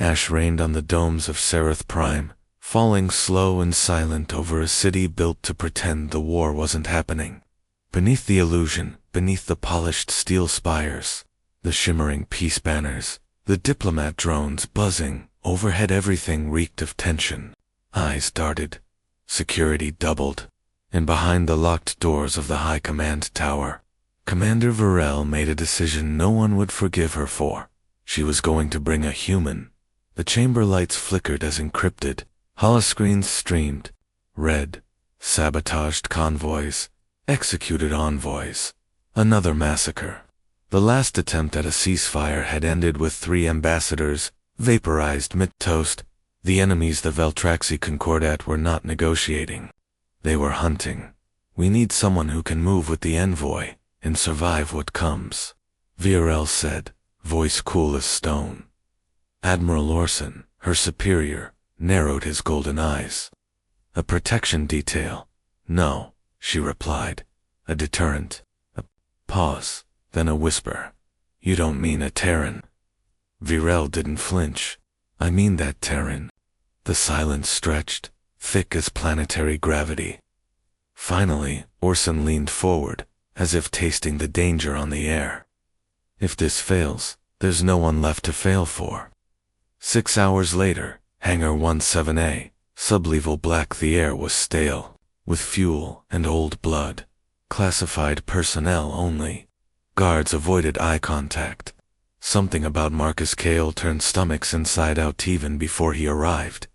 Ash rained on the domes of Sereth Prime, falling slow and silent over a city built to pretend the war wasn't happening. Beneath the illusion, beneath the polished steel spires, the shimmering peace banners, the diplomat drones buzzing, overhead everything reeked of tension. Eyes darted. Security doubled. And behind the locked doors of the High Command Tower, Commander Varel made a decision no one would forgive her for. She was going to bring a human. The chamber lights flickered as encrypted. Holoscreens streamed. Red. Sabotaged convoys. Executed envoys. Another massacre. The last attempt at a ceasefire had ended with 3 ambassadors, vaporized mid-toast. The enemies the Veltraxi Concordat were not negotiating. They were hunting. We need someone who can move with the envoy and survive what comes, Virel said, voice cool as stone. Admiral Orson, her superior, narrowed his golden eyes. A protection detail. No, she replied. A deterrent. A pause, then a whisper. You don't mean a Terran. Virel didn't flinch. I mean that, Terran. The silence stretched, thick as planetary gravity. Finally, Orson leaned forward, as if tasting the danger on the air. If this fails, there's no one left to fail for. 6 hours later, Hangar 17A, sublevel black. The air was stale, with fuel and old blood. Classified personnel only. Guards avoided eye contact. Something about Marcus Cale turned stomachs inside out even before he arrived.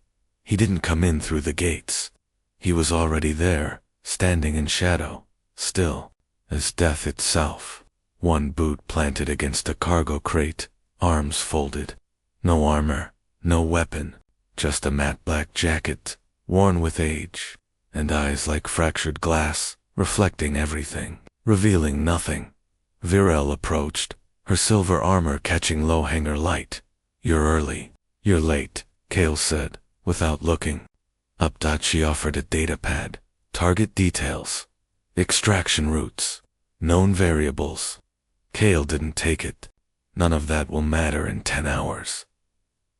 He didn't come in through the gates. He was already there, standing in shadow, still as death itself. One boot planted against a cargo crate, arms folded. No armor, no weapon, just a matte black jacket, worn with age, and eyes like fractured glass, reflecting everything, revealing nothing. Virel approached, her silver armor catching low hangar light. You're early. You're late, Cale said, without looking. Up. She offered a data pad. Target details. Extraction routes. Known variables. Cale didn't take it. None of that will matter in 10 hours.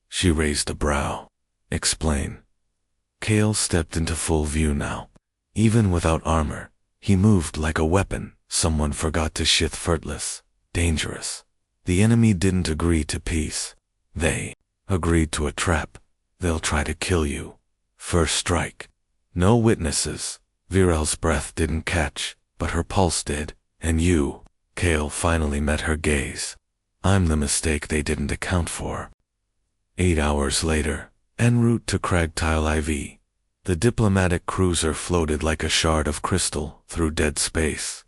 She raised a brow. Explain. Cale stepped into full view now. Even without armor, he moved like a weapon someone forgot to shith effortless. Dangerous. The enemy didn't agree to peace. They agreed to a trap. They'll try to kill you. First strike. No witnesses. Virel's breath didn't catch, but her pulse did. And you. Cale finally met her gaze. I'm the mistake they didn't account for. 8 hours later, en route to Cragtile IV. The diplomatic cruiser floated like a shard of crystal through dead space.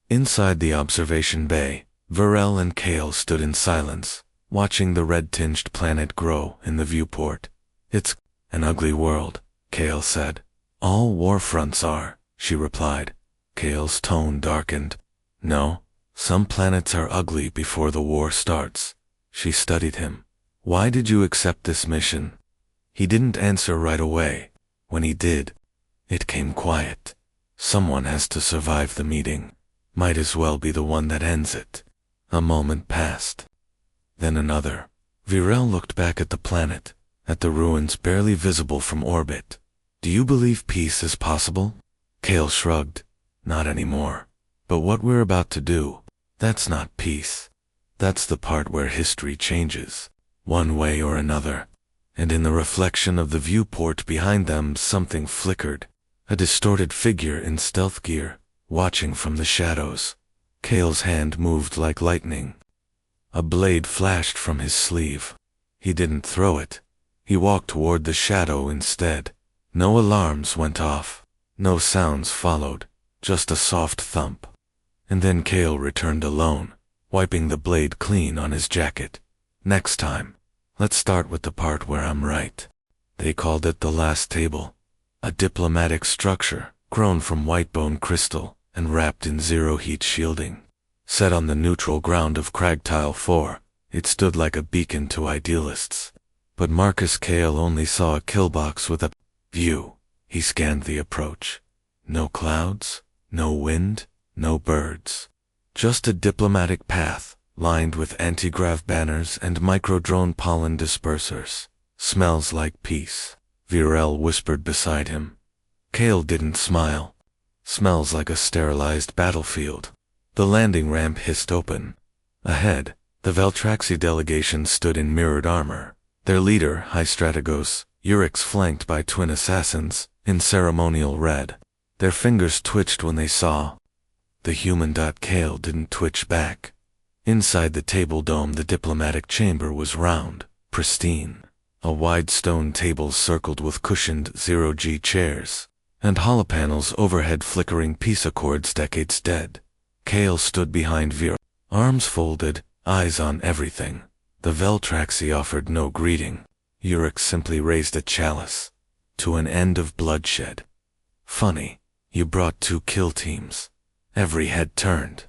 Inside the observation bay, Virel and Cale stood in silence, watching the red-tinged planet grow in the viewport. It's an ugly world, Cale said. All war fronts are, she replied. Cale's tone darkened. No, some planets are ugly before the war starts. She studied him. Why did you accept this mission? He didn't answer right away. When he did, it came quiet. Someone has to survive the meeting. Might as well be the one that ends it. A moment passed. Then another. Virel looked back at the planet, at the ruins barely visible from orbit. Do you believe peace is possible? Cale shrugged. Not anymore. But what we're about to do, that's not peace. That's the part where history changes, one way or another. And in the reflection of the viewport behind them, something flickered. A distorted figure in stealth gear, watching from the shadows. Cale's hand moved like lightning. A blade flashed from his sleeve. He didn't throw it. He walked toward the shadow instead. No alarms went off. No sounds followed. Just a soft thump. And then Cale returned alone, wiping the blade clean on his jacket. Next time, let's start with the part where I'm right. They called it the last table. A diplomatic structure, grown from white bone crystal and wrapped in zero-heat shielding. Set on the neutral ground of Cragtile 4, it stood like a beacon to idealists. But Marcus Cale only saw a killbox with a view. He scanned the approach. No clouds, no wind, no birds. Just a diplomatic path, lined with anti-grav banners and micro-drone pollen dispersers. Smells like peace, Virel whispered beside him. Kale didn't smile. Smells like a sterilized battlefield. The landing ramp hissed open. Ahead, the Veltraxi delegation stood in mirrored armor. Their leader, High Strategos, Urix, flanked by twin assassins, in ceremonial red. Their fingers twitched when they saw. The human. Kale didn't twitch back. Inside the table dome, the diplomatic chamber was round, pristine. A wide stone table circled with cushioned zero-G chairs, and holopanels overhead flickering peace accords decades dead. Kale stood behind Vir, arms folded, eyes on everything. The Veltraxi offered no greeting. Urix simply raised a chalice. To an end of bloodshed. Funny, you brought 2 kill teams. Every head turned.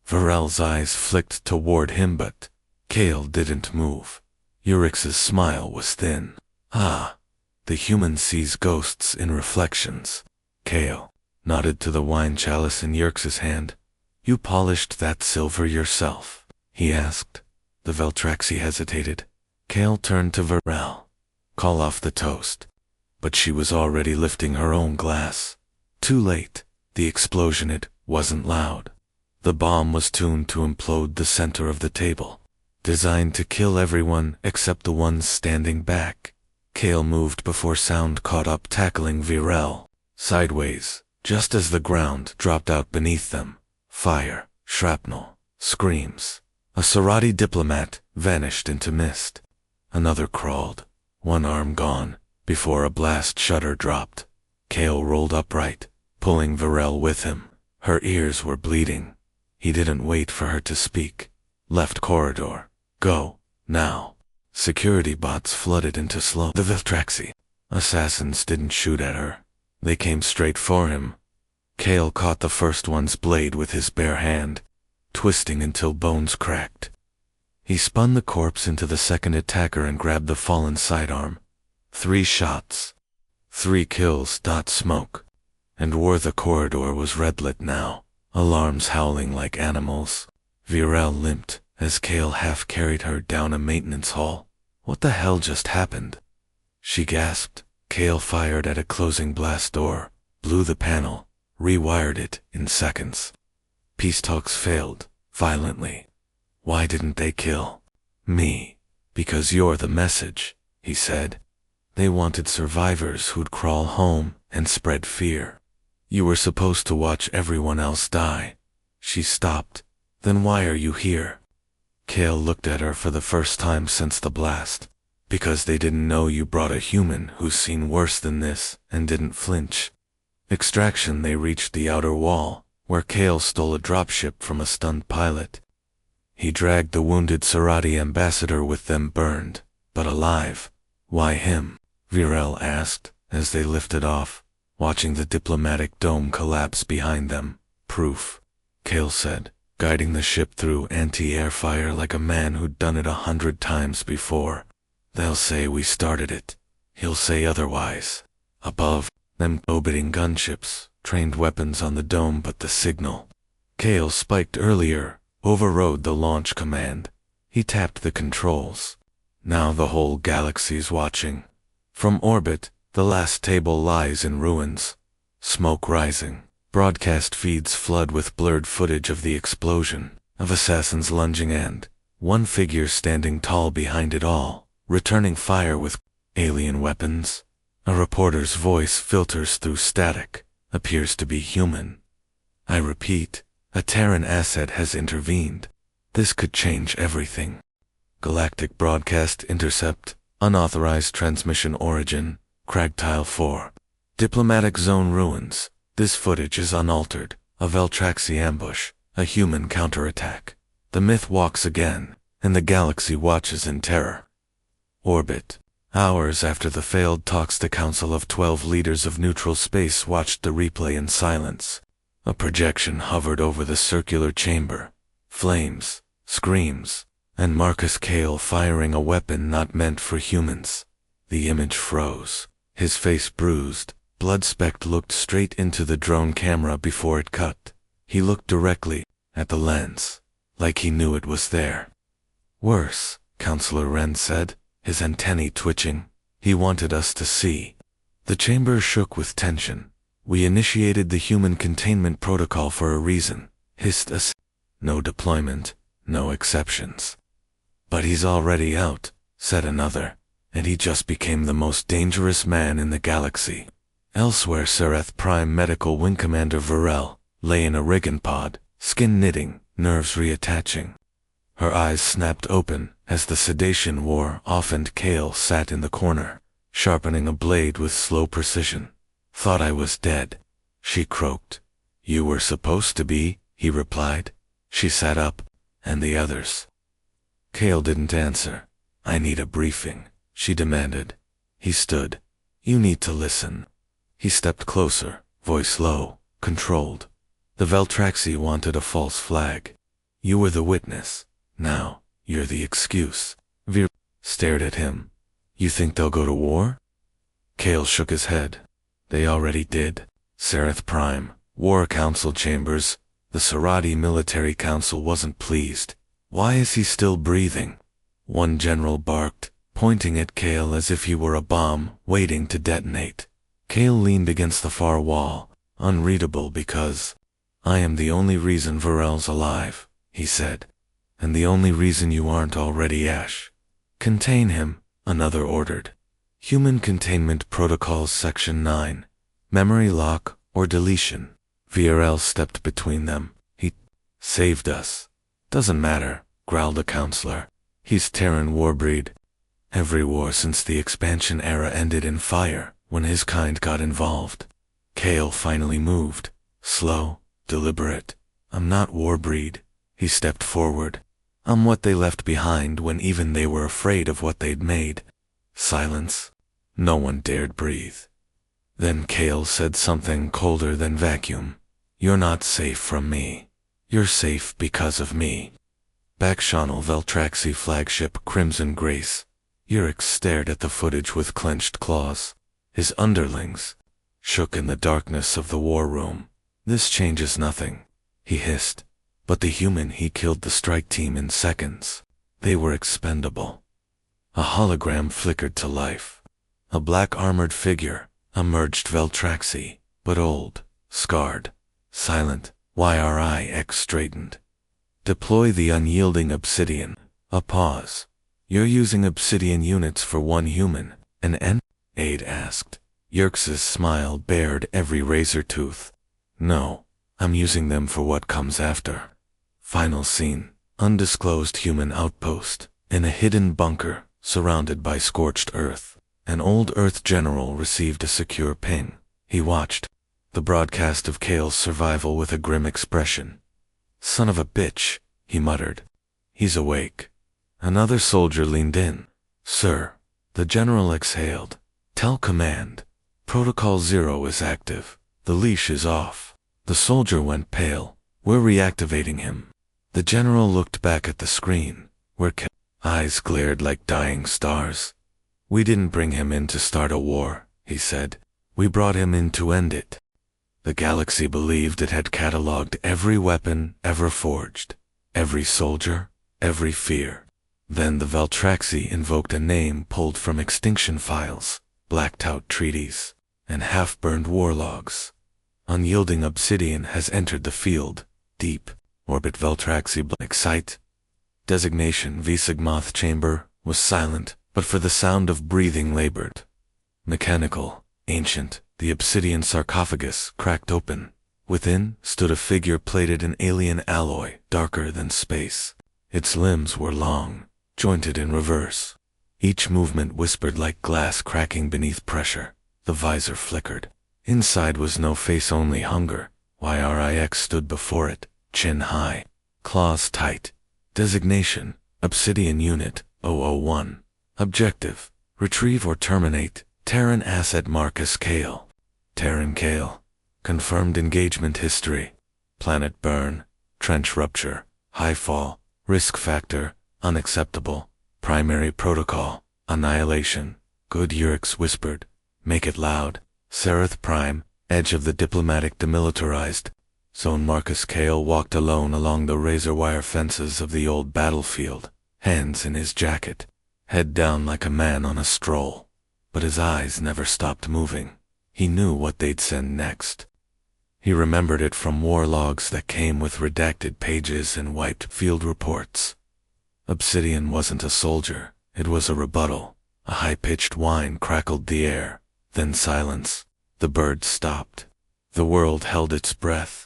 Virel's eyes flicked toward him, but Kale didn't move. Urix's smile was thin. Ah, the human sees ghosts in reflections. Kale nodded to the wine chalice in Urix's hand. You polished that silver yourself? He asked. The Veltraxi hesitated. Kale turned to Virel. Call off the toast. But she was already lifting her own glass. Too late. The explosion, it wasn't loud. The bomb was tuned to implode the center of the table. Designed to kill everyone except the ones standing back. Kale moved before sound caught up, tackling Virel. Sideways, just as the ground dropped out beneath them. Fire, shrapnel, screams. A Sarati diplomat vanished into mist. Another crawled, one arm gone, before a blast shutter dropped. Kale rolled upright, pulling Virel with him. Her ears were bleeding. He didn't wait for her to speak. Left corridor. Go, now. Security bots flooded into the Veltraxi. Assassins didn't shoot at her. They came straight for him. Kale caught the first one's blade with his bare hand, twisting until bones cracked. He spun the corpse into the second attacker and grabbed the fallen sidearm. 3 shots. 3 kills. Smoke. And the corridor was red-lit now, alarms howling like animals. Virel limped as Kale half-carried her down a maintenance hall. What the hell just happened? She gasped. Kale fired at a closing blast door, blew the panel, rewired it in seconds. Peace talks failed, violently. Why didn't they kill me? Because you're the message, he said. They wanted survivors who'd crawl home and spread fear. You were supposed to watch everyone else die. She stopped. Then why are you here? Kale looked at her for the first time since the blast. Because they didn't know you brought a human who's seen worse than this and didn't flinch. Extraction. They reached the outer wall, where Kale stole a dropship from a stunned pilot. He dragged the wounded Sarati ambassador with them, burned, but alive. Why him? Virel asked, as they lifted off, watching the diplomatic dome collapse behind them. Proof, Kale said, guiding the ship through anti-air fire like a man who'd done it 100 times before. They'll say we started it. He'll say otherwise. Above them, orbiting gunships, trained weapons on the dome, but the signal Kale spiked earlier overrode the launch command. He tapped the controls. Now the whole galaxy's watching. From orbit, the last table lies in ruins. Smoke rising. Broadcast feeds flood with blurred footage of the explosion, of assassins lunging and one figure standing tall behind it all, returning fire with alien weapons. A reporter's voice filters through static, appears to be human. I repeat, a Terran asset has intervened. This could change everything. Galactic broadcast intercept, unauthorized transmission origin, Cragtile 4. Diplomatic zone ruins. This footage is unaltered. A Veltraxi ambush, a human counterattack. The myth walks again, and the galaxy watches in terror. Orbit. Hours after the failed talks, the Council of 12 Leaders of Neutral Space watched the replay in silence. A projection hovered over the circular chamber. Flames, screams, and Marcus Kale firing a weapon not meant for humans. The image froze. His face bruised. Blood-specked, looked straight into the drone camera before it cut. He looked directly at the lens. like he knew it was there. Worse, Counselor Wren said, his antennae twitching. He wanted us to see. The chamber shook with tension. We initiated the human containment protocol for a reason, hissed us. No deployment, no exceptions. But he's already out, said another, and he just became the most dangerous man in the galaxy. Elsewhere, Sereth Prime Medical Wing Commander Varel lay in a Riggin pod, skin knitting, nerves reattaching. Her eyes snapped open as the sedation wore off, and Kale sat in the corner, sharpening a blade with slow precision. Thought I was dead, she croaked. You were supposed to be, he replied. She sat up, and the others. Kale didn't answer. I need a briefing, she demanded. He stood. You need to listen. He stepped closer, voice low, controlled. The Veltraxi wanted a false flag. You were the witness. Now, you're the excuse. Vir stared at him. You think they'll go to war? Kale shook his head. They already did. Sereth Prime, War Council Chambers. The Sarati Military Council wasn't pleased. Why is he still breathing? One general barked, pointing at Kale as if he were a bomb waiting to detonate. Kale leaned against the far wall, unreadable because, I am the only reason Varel's alive, he said. And the only reason you aren't already Ash. Contain him, another ordered. Human Containment Protocols Section 9. Memory lock or deletion. VRL stepped between them. He saved us. Doesn't matter, growled a counselor. He's Terran warbreed. Every war since the expansion era ended in fire when his kind got involved. Kale finally moved. Slow, deliberate. I'm not warbreed. He stepped forward. I'm what they left behind when even they were afraid of what they'd made. Silence. No one dared breathe. Then Kale said something colder than vacuum. You're not safe from me. You're safe because of me. Bakshonal Veltraxi flagship Crimson Grace. Yurik stared at the footage with clenched claws. His underlings shook in the darkness of the war room. This changes nothing, he hissed. But the human he killed the strike team in seconds. They were expendable. A hologram flickered to life. A black-armored figure emerged Veltraxi, but old, scarred, silent. YRIX straightened. Deploy the unyielding obsidian. A pause. You're using obsidian units for one human, an N? Aide asked. Yerx's smile bared every razor tooth. No, I'm using them for what comes after. Final scene. Undisclosed human outpost. In a hidden bunker, surrounded by scorched earth. An old Earth general received a secure ping. He watched the broadcast of Kale's survival with a grim expression. Son of a bitch, he muttered. He's awake. Another soldier leaned in. Sir, the general exhaled. Tell command. Protocol 0 is active. The leash is off. The soldier went pale. We're reactivating him. The general looked back at the screen, where Kale's eyes glared like dying stars. We didn't bring him in to start a war, he said. We brought him in to end it. The galaxy believed it had catalogued every weapon ever forged, every soldier, every fear. Then the Veltraxi invoked a name pulled from extinction files, blacked-out treaties, and half-burned war logs. Unyielding obsidian has entered the field. Deep. Orbit Veltraxi Excite. Designation V-Sigmoth Chamber was silent, but for the sound of breathing labored. Mechanical, ancient, the obsidian sarcophagus cracked open. Within stood a figure plated in alien alloy, darker than space. Its limbs were long, jointed in reverse. Each movement whispered like glass cracking beneath pressure. The visor flickered. Inside was no face, only hunger. YRIX stood before it, chin high, claws tight. Designation, Obsidian Unit, 001. Objective, retrieve or terminate, Terran Asset Marcus Kale. Terran Kale. Confirmed engagement history. Planet burn, trench rupture, high fall, risk factor, unacceptable. Primary protocol, annihilation. Good, Urix whispered. Make it loud. Sereth Prime, edge of the diplomatic demilitarized. Zone Marcus Kale walked alone along the razor-wire fences of the old battlefield, hands in his jacket, head down like a man on a stroll. But his eyes never stopped moving. He knew what they'd send next. He remembered it from war logs that came with redacted pages and wiped field reports. Obsidian wasn't a soldier, it was a rebuttal. A high-pitched whine crackled the air, then silence. The birds stopped. The world held its breath.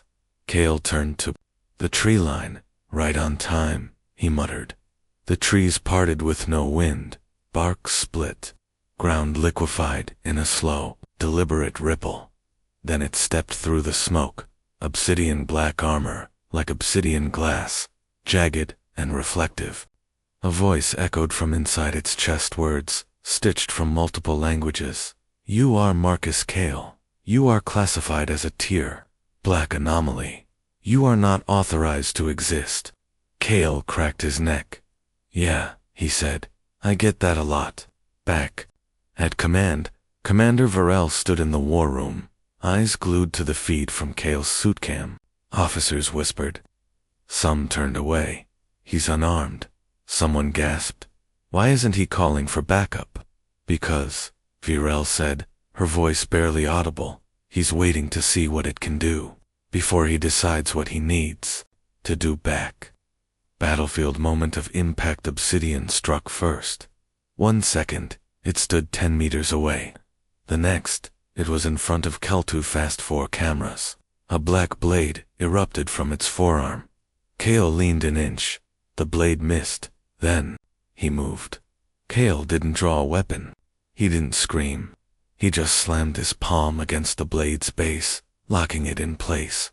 Kale turned to the tree line. Right on time, he muttered. The trees parted with no wind, bark split, ground liquefied in a slow, deliberate ripple. Then it stepped through the smoke, obsidian black armor, like obsidian glass, jagged and reflective. A voice echoed from inside its chest, words, stitched from multiple languages. You are Marcus Kale. You are classified as a tier, black anomaly. You are not authorized to exist. Kale cracked his neck. Yeah, he said. I get that a lot. Back at command, Commander Varel stood in the war room, eyes glued to the feed from Kale's suit cam. Officers whispered. Some turned away. He's unarmed. Someone gasped. Why isn't he calling for backup? Because, Varel said, her voice barely audible. He's waiting to see what it can do, before he decides what he needs to do back. Battlefield moment of impact. Obsidian struck first. 1 second, it stood 10 meters away. The next, it was in front of Keltu Fast 4 cameras. A black blade erupted from its forearm. Kale leaned an inch. The blade missed. Then, he moved. Kale didn't draw a weapon. He didn't scream. He just slammed his palm against the blade's base, locking it in place.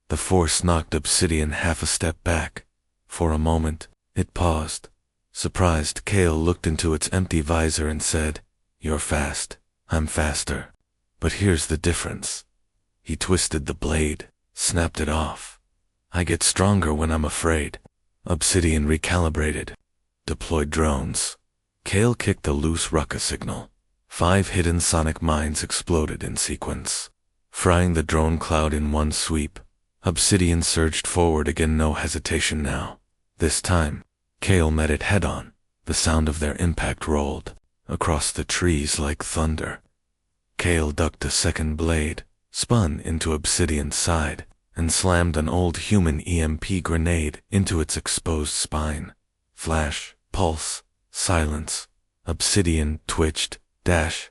The force knocked Obsidian half a step back. For a moment, it paused. Surprised, Kale looked into its empty visor and said, You're fast. I'm faster. But here's the difference. He twisted the blade, snapped it off. I get stronger when I'm afraid. Obsidian recalibrated. Deployed drones. Kale kicked a loose rucka signal. 5 hidden sonic mines exploded in sequence, frying the drone cloud in one sweep. Obsidian surged forward again, no hesitation now. This time, Kale met it head-on. The sound of their impact rolled across the trees like thunder. Kale ducked a second blade, spun into Obsidian's side, and slammed an old human EMP grenade into its exposed spine. Flash, pulse, silence. Obsidian twitched,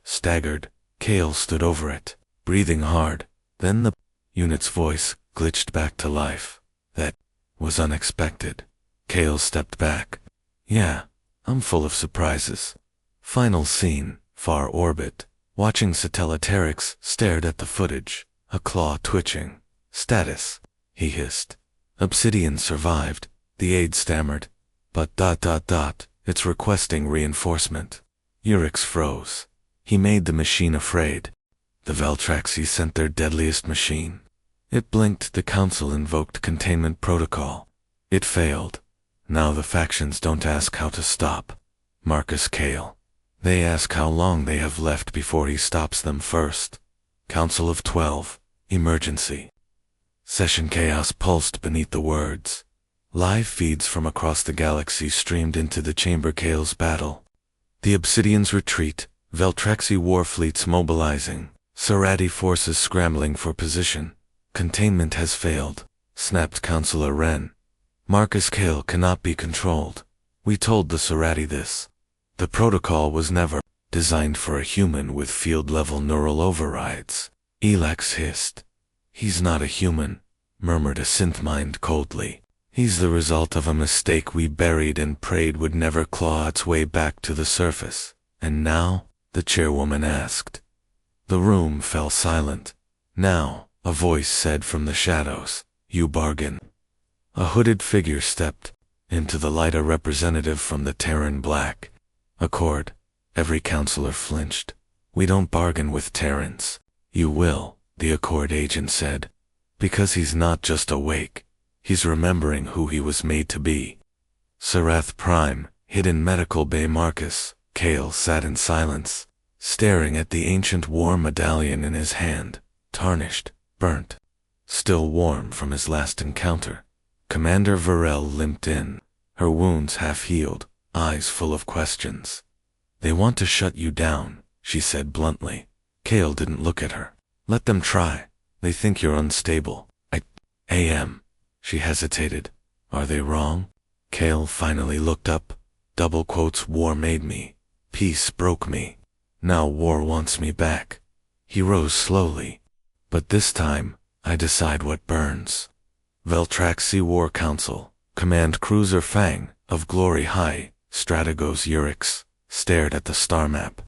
staggered. Kale stood over it, breathing hard. Then the unit's voice glitched back to life. That was unexpected. Kale stepped back. Yeah, I'm full of surprises. Final scene, far orbit. Watching Satellitarix stared at the footage, a claw twitching. Status, he hissed. Obsidian survived, the aide stammered. But it's requesting reinforcement. Urix froze. He made the machine afraid. The Veltraxi sent their deadliest machine. It blinked. The council invoked containment protocol. It failed. Now the factions don't ask how to stop Marcus Kale. They ask how long they have left before he stops them first. Council of 12, emergency. Session chaos pulsed beneath the words. Live feeds from across the galaxy streamed into the chamber. Kale's battle. The Obsidian's retreat, Veltraxi war fleets mobilizing, Serati forces scrambling for position. Containment has failed, snapped Councilor Wren. Marcus Kale cannot be controlled. We told the Serati this. The protocol was never designed for a human with field-level neural overrides. Elax hissed. He's not a human, murmured a synth mind coldly. He's the result of a mistake we buried and prayed would never claw its way back to the surface. And now? The chairwoman asked. The room fell silent. Now, a voice said from the shadows, You bargain. A hooded figure stepped into the light, a representative from the Terran Black. Accord. Every counselor flinched. We don't bargain with Terrans. You will, the Accord agent said. Because he's not just awake. He's remembering who he was made to be. Serath Prime, hidden medical bay. Marcus Kale sat in silence, staring at the ancient war medallion in his hand, tarnished, burnt. still warm from his last encounter. Commander Varel limped in, her wounds half-healed, eyes full of questions. "They want to shut you down," she said bluntly. Kale didn't look at her. "Let them try. They think you're unstable." "I am." She hesitated. "Are they wrong?" Kale finally looked up. Double quotes, "War made me. Peace broke me. Now war wants me back." He rose slowly. "But this time, I decide what burns." Veltraxi War Council, Command Cruiser Fang, of Glory High, Strategos Urix, stared at the star map.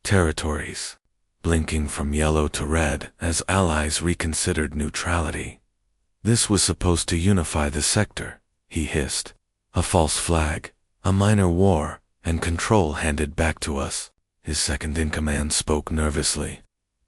Territories, blinking from yellow to red as allies reconsidered neutrality. "This was supposed to unify the sector," he hissed. "A false flag, a minor war, and control handed back to us." His second-in-command spoke nervously.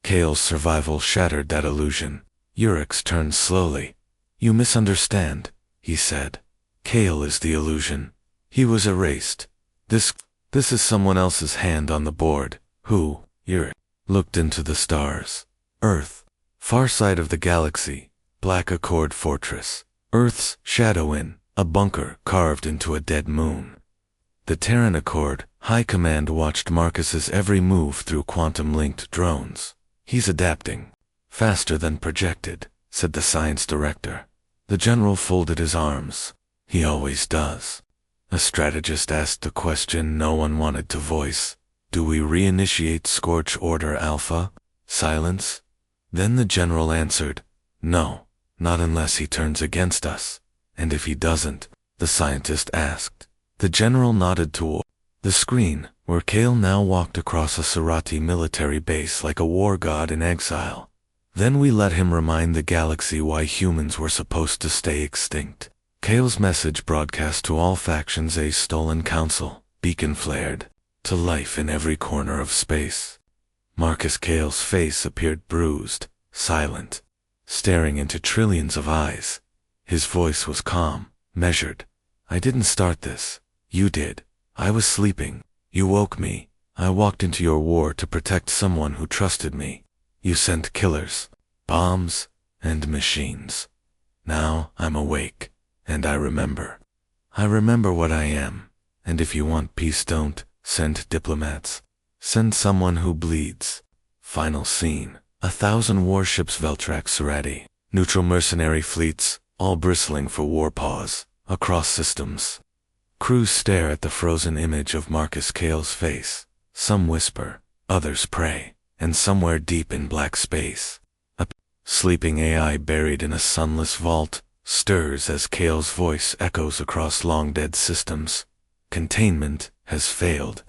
Kale's survival shattered that illusion. Urix turned slowly. "You misunderstand," he said. "Kale is the illusion. He was erased. This is someone else's hand on the board." "Who?" Urix looked into the stars. "Earth. Far side of the galaxy. Black Accord Fortress. Earth's shadow in a bunker carved into a dead moon." The Terran Accord High Command watched Marcus's every move through quantum-linked drones. "He's adapting. Faster than projected," said the science director. The general folded his arms. "He always does." A strategist asked the question no one wanted to voice. "Do we reinitiate Scorch Order Alpha?" Silence. Then the general answered, "No, not unless he turns against us." "And if he doesn't?" the scientist asked. The general nodded toward the screen, where Kale now walked across a Serati military base like a war god in exile. "Then we let him remind the galaxy why humans were supposed to stay extinct." Kale's message broadcast to all factions. A stolen council, beacon flared, to life in every corner of space. Marcus Kale's face appeared bruised, silent, staring into trillions of eyes. His voice was calm, measured. "I didn't start this. You did. I was sleeping. You woke me. I walked into your war to protect someone who trusted me. You sent killers, bombs, and machines. Now I'm awake, and I remember. I remember what I am, and if you want peace, don't send diplomats. Send someone who bleeds." Final scene. 1,000 warships Veltrax Serati, neutral mercenary fleets, all bristling for war pause, across systems. Crews stare at the frozen image of Marcus Kale's face. Some whisper, others pray, and somewhere deep in black space, a sleeping AI buried in a sunless vault stirs as Kale's voice echoes across long-dead systems. "Containment has failed.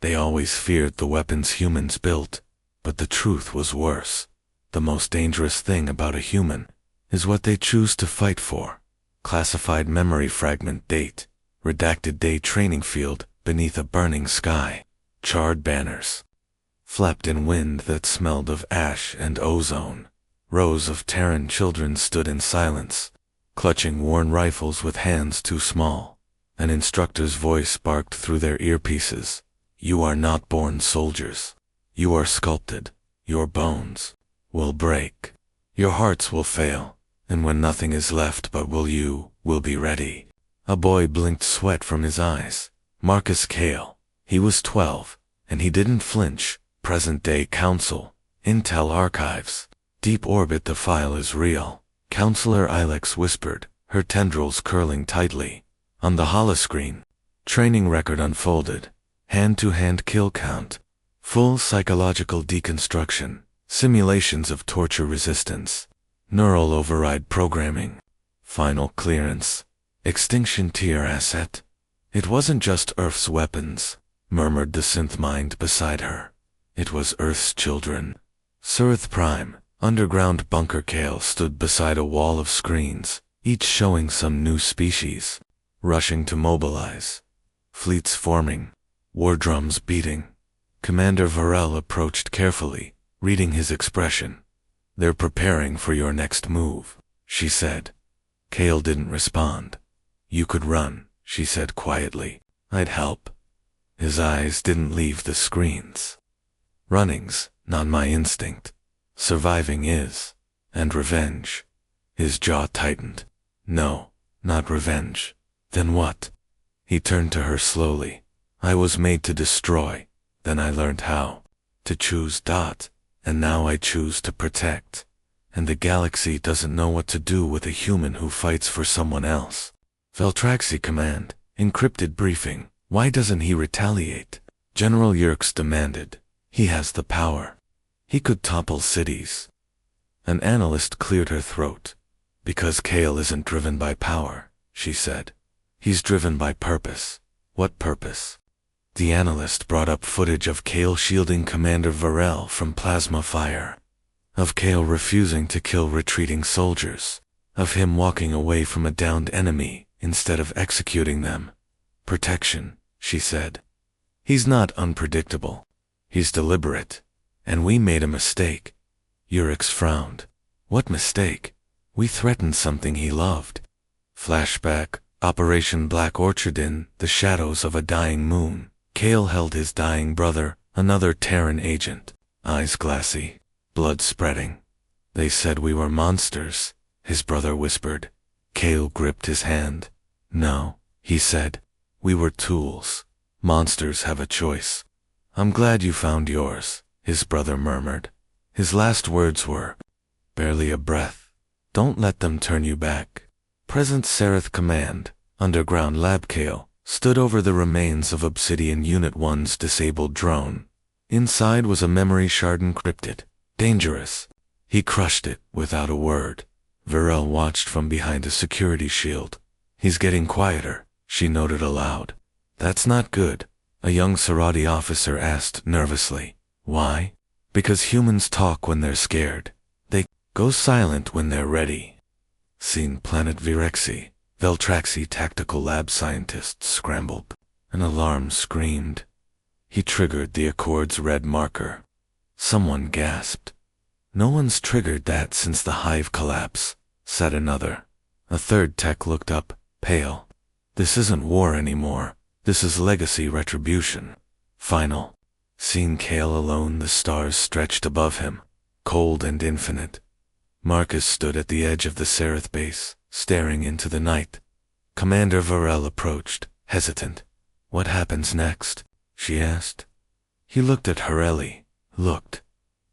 They always feared the weapons humans built, but the truth was worse. The most dangerous thing about a human is what they choose to fight for." Classified memory fragment date. Redacted day training field beneath a burning sky. Charred banners flapped in wind that smelled of ash and ozone. Rows of Terran children stood in silence, clutching worn rifles with hands too small. An instructor's voice barked through their earpieces. "You are not born soldiers. You are sculpted. Your bones will break. Your hearts will fail. And when nothing is left but you will be ready." A boy blinked sweat from his eyes. Marcus Kale. He was 12, and he didn't flinch. Present-day Council. Intel Archives. Deep orbit. The file is real. Counselor Ilex whispered, her tendrils curling tightly. On the holoscreen, training record unfolded. Hand-to-hand kill count. Full psychological deconstruction. Simulations of torture resistance. Neural override programming. Final clearance. Extinction tier asset. "It wasn't just Earth's weapons," murmured the synth mind beside her. "It was Earth's children." Sirith Prime, underground bunker. Kale stood beside a wall of screens, each showing some new species, rushing to mobilize. Fleets forming, war drums beating. Commander Varel approached carefully, reading his expression. "They're preparing for your next move," she said. Kale didn't respond. "You could run," she said quietly. "I'd help." His eyes didn't leave the screens. "Running's not my instinct. Surviving is. And revenge. His jaw tightened. No, not revenge. Then what? He turned to her slowly. I was made to destroy. Then I learned how. To choose. And now I choose to protect. And the galaxy doesn't know what to do with a human who fights for someone else. Veltraxi command. Encrypted briefing. Why doesn't he retaliate? General Yerkes demanded. He has the power. He could topple cities. An analyst cleared her throat. Because Kale isn't driven by power, she said. He's driven by purpose. What purpose? The analyst brought up footage of Kale shielding Commander Varel from plasma fire. Of Kale refusing to kill retreating soldiers. Of him walking away from a downed enemy instead of executing them. Protection, she said. He's not unpredictable. He's deliberate. And we made a mistake. Yerkes frowned. What mistake? We threatened something he loved. Flashback, Operation Black Orchard. In the shadows of a dying moon, Kale held his dying brother, another Terran agent, eyes glassy, blood spreading. They said we were monsters, his brother whispered. Kale gripped his hand. No, he said. We were tools. Monsters have a choice. I'm glad you found yours, his brother murmured. His last words were, barely a breath. Don't let them turn you back. Present Sereth Command, Underground Lab. Kale stood over the remains of Obsidian Unit 1's disabled drone. Inside was a memory shard encrypted. Dangerous. He crushed it without a word. Varel watched from behind a security shield. He's getting quieter, she noted aloud. That's not good, a young Sarati officer asked nervously. Why? Because humans talk when they're scared. They go silent when they're ready. Seen Planet Virexi. Veltraxi tactical lab scientists scrambled. An alarm screamed. He triggered the Accord's red marker. Someone gasped. No one's triggered that since the hive collapse, said another. A third tech looked up, pale. This isn't war anymore. This is legacy retribution. Final. Seen Kale alone, the stars stretched above him, cold and infinite. Marcus stood at the edge of the Sereth base, staring into the night. Commander Varel approached, hesitant. What happens next? She asked. He looked at Hareli. Looked.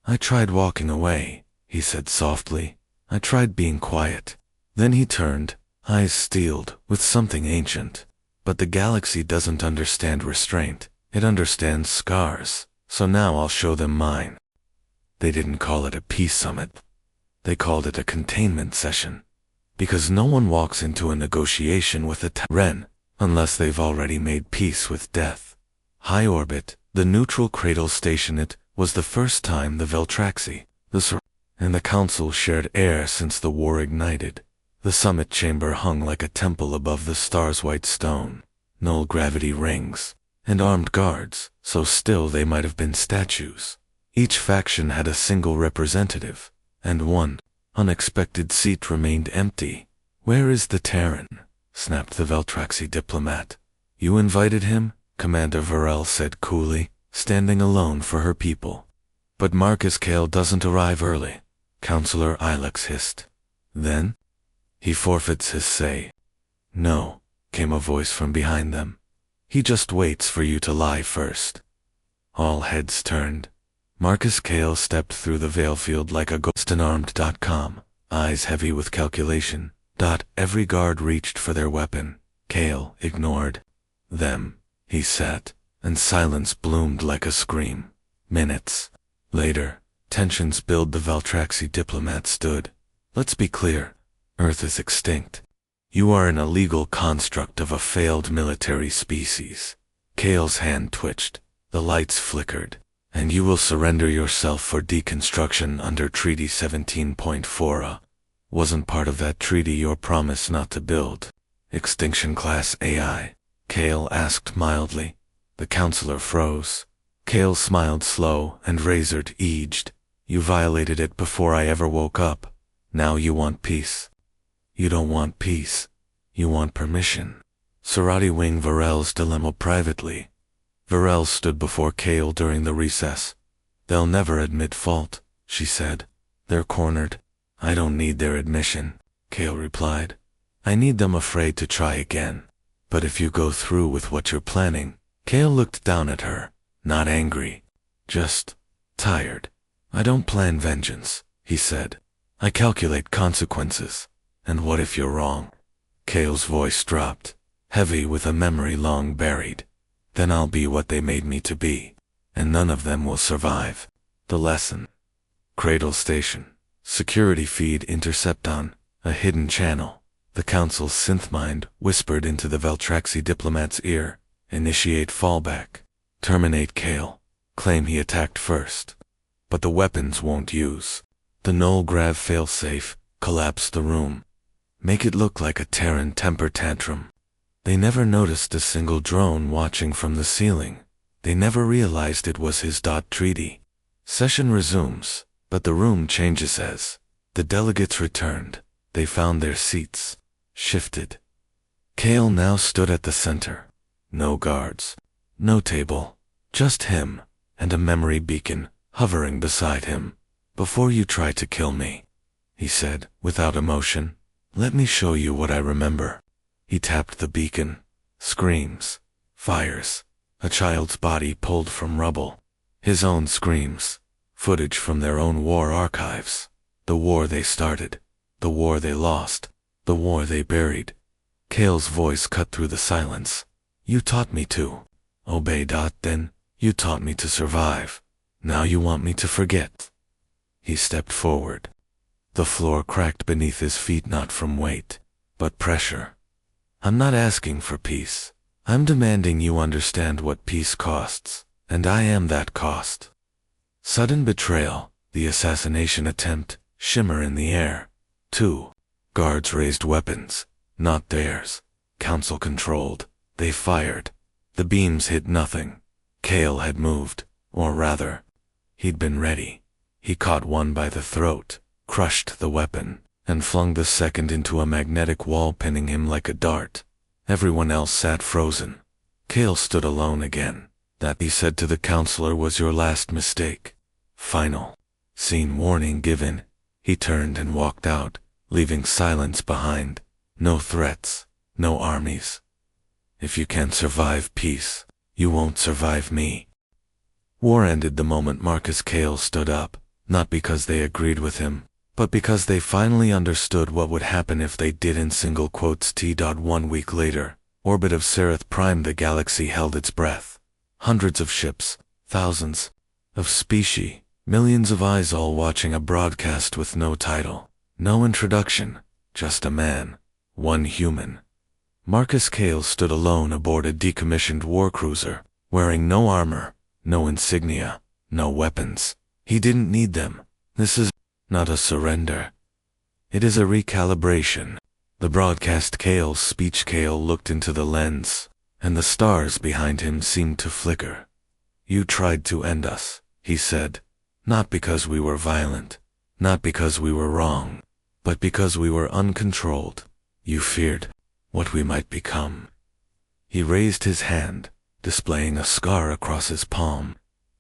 I tried walking away, he said softly. I tried being quiet. Then he turned, eyes steeled, with something ancient. But the galaxy doesn't understand restraint. It understands scars. So now I'll show them mine. They didn't call it a peace summit. They called it a containment session. Because no one walks into a negotiation with a Terran unless they've already made peace with death. High orbit, the neutral cradle station. It was the first time the Veltraxi, and the Council shared air since the war ignited. The summit chamber hung like a temple above the star's white stone. Null gravity rings, and armed guards, so still they might have been statues. Each faction had a single representative, and one unexpected seat remained empty. Where is the Terran? Snapped the Veltraxi diplomat. You invited him? Commander Varel said coolly, standing alone for her people. But Marcus Kale doesn't arrive early, Counselor Ilex hissed. Then? He forfeits his say. No, came a voice from behind them. He just waits for you to lie first. All heads turned. Marcus Kale stepped through the veil field like a ghost. Unarmed.com, eyes heavy with calculation. Every guard reached for their weapon. Kale ignored them. He sat, and silence bloomed like a scream. Minutes later, tensions built. The Veltraxi diplomat stood. Let's be clear. Earth is extinct. You are an illegal construct of a failed military species. Kale's hand twitched. The lights flickered. And you will surrender yourself for deconstruction under Treaty 17.4. Wasn't part of that treaty your promise not to build extinction-class AI? Kale asked mildly. The counselor froze. Kale smiled slow and razor-edged. You violated it before I ever woke up. Now you want peace. You don't want peace. You want permission. Sarati Wing Varel's dilemma privately. Varel stood before Kale during the recess. They'll never admit fault, she said. They're cornered. I don't need their admission. Kale replied. I need them afraid to try again. But if you go through with what you're planning. Kale looked down at her, not angry, just tired. I don't plan vengeance, he said. I calculate consequences. And what if you're wrong? Kale's voice dropped, heavy with a memory long buried. Then I'll be what they made me to be, and none of them will survive. The lesson. Cradle Station. Security feed intercepton, a hidden channel. The council's synth-mind whispered into the Veltraxi diplomat's ear. Initiate fallback. Terminate Kale. Claim he attacked first. But the weapons won't use. The null grav failsafe. Collapse the room. Make it look like a Terran temper tantrum. They never noticed a single drone watching from the ceiling. They never realized it was his treaty. Session resumes, but the room changes as the delegates returned. They found their seats. Shifted. Kale now stood at the center. No guards. No table. Just him, and a memory beacon, hovering beside him. Before you try to kill me, he said, without emotion, let me show you what I remember. He tapped the beacon. Screams. Fires. A child's body pulled from rubble. His own screams. Footage from their own war archives. The war they started. The war they lost. The war they buried. Kale's voice cut through the silence. You taught me to obey. Then, you taught me to survive. Now you want me to forget. He stepped forward. The floor cracked beneath his feet, not from weight, but pressure. I'm not asking for peace. I'm demanding you understand what peace costs, and I am that cost. Sudden betrayal, the assassination attempt, shimmer in the air. 2. Guards raised weapons, not theirs. Council controlled. They fired. The beams hit nothing. Kale had moved, or rather, he'd been ready. He caught one by the throat, crushed the weapon, and flung the second into a magnetic wall, pinning him like a dart. Everyone else sat frozen. Kale stood alone again. That, he said to the counselor, was your last mistake. Final. Scene warning given. He turned and walked out, leaving silence behind. No threats, no armies. If you can't survive peace, you won't survive me. War ended the moment Marcus Kale stood up, not because they agreed with him, but because they finally understood what would happen if they didn't. Single quotes T. 1 week later, orbit of Sereth Prime, the galaxy held its breath. Hundreds of ships, thousands of species, millions of eyes all watching a broadcast with no title, no introduction, just a man, one human. Marcus Kale stood alone aboard a decommissioned warcruiser, wearing no armor, no insignia, no weapons. He didn't need them. This is not a surrender. It is a recalibration. The broadcast Kale's speech. Kale looked into the lens, and the stars behind him seemed to flicker. You tried to end us, he said. Not because we were violent, not because we were wrong, but because we were uncontrolled. You feared what we might become. He raised his hand, displaying a scar across his palm.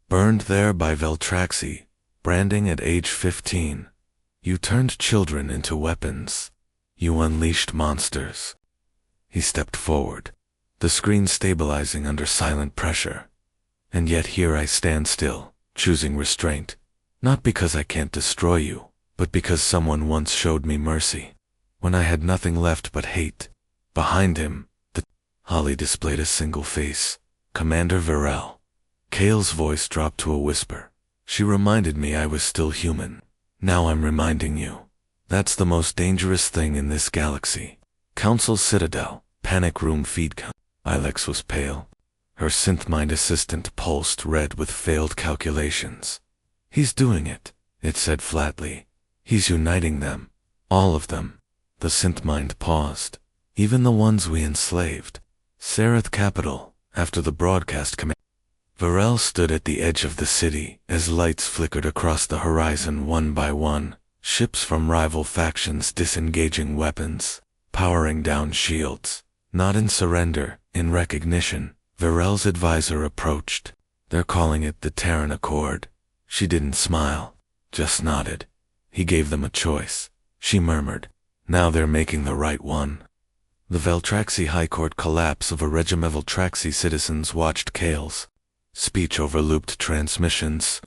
Burned there by Veltraxi, branding at age 15. You turned children into weapons. You unleashed monsters. He stepped forward, the screen stabilizing under silent pressure. And yet here I stand still, choosing restraint. Not because I can't destroy you, but because someone once showed me mercy, when I had nothing left but hate. Behind him, Holly displayed a single face. Commander Varel. Kale's voice dropped to a whisper. She reminded me I was still human. Now I'm reminding you. That's the most dangerous thing in this galaxy. Council Citadel, panic room feed. Ilex was pale. Her synth-mind assistant pulsed red with failed calculations. He's doing it, it said flatly. He's uniting them. All of them. The synth-mind paused. Even the ones we enslaved. Sereth Capital, after the broadcast command. Varel stood at the edge of the city as lights flickered across the horizon one by one, ships from rival factions disengaging weapons, powering down shields. Not in surrender, in recognition. Varel's advisor approached. They're calling it the Terran Accord. She didn't smile, just nodded. He gave them a choice. She murmured, Now they're making the right one. The Veltraxi High Court collapse of a regime of Veltraxi citizens watched Kale's speech over looped transmissions.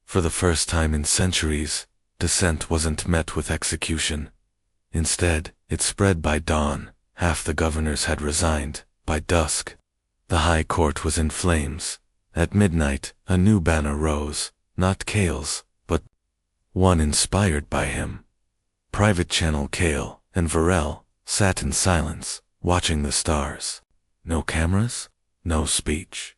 For the first time in centuries, dissent wasn't met with execution. Instead, it spread by dawn. Half the governors had resigned. By dusk, the High Court was in flames. At midnight, a new banner rose, not Kale's, but one inspired by him. Private Channel Kale and Varel sat in silence, watching the stars. No cameras, no speech.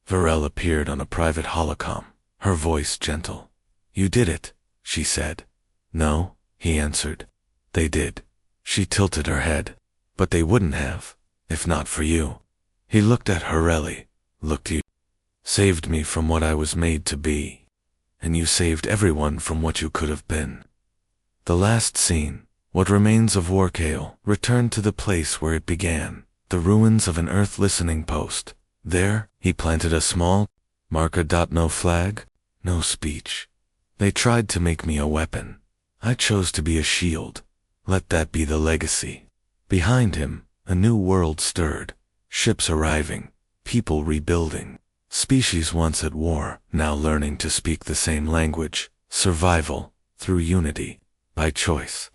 Varel appeared on a private holocom, her voice gentle. "You did it," she said. "No," he answered. "They did." She tilted her head. "But they wouldn't have, if not for you." He looked at her really. "Looked you saved me from what I was made to be. And you saved everyone from what you could have been." The last scene, what remains of Warkale, returned to the place where it began, the ruins of an Earth listening post. There, he planted a small marker. No flag, no speech. They tried to make me a weapon. I chose to be a shield. Let that be the legacy. Behind him, a new world stirred. Ships arriving, people rebuilding. Species once at war, now learning to speak the same language. Survival, through unity, by choice.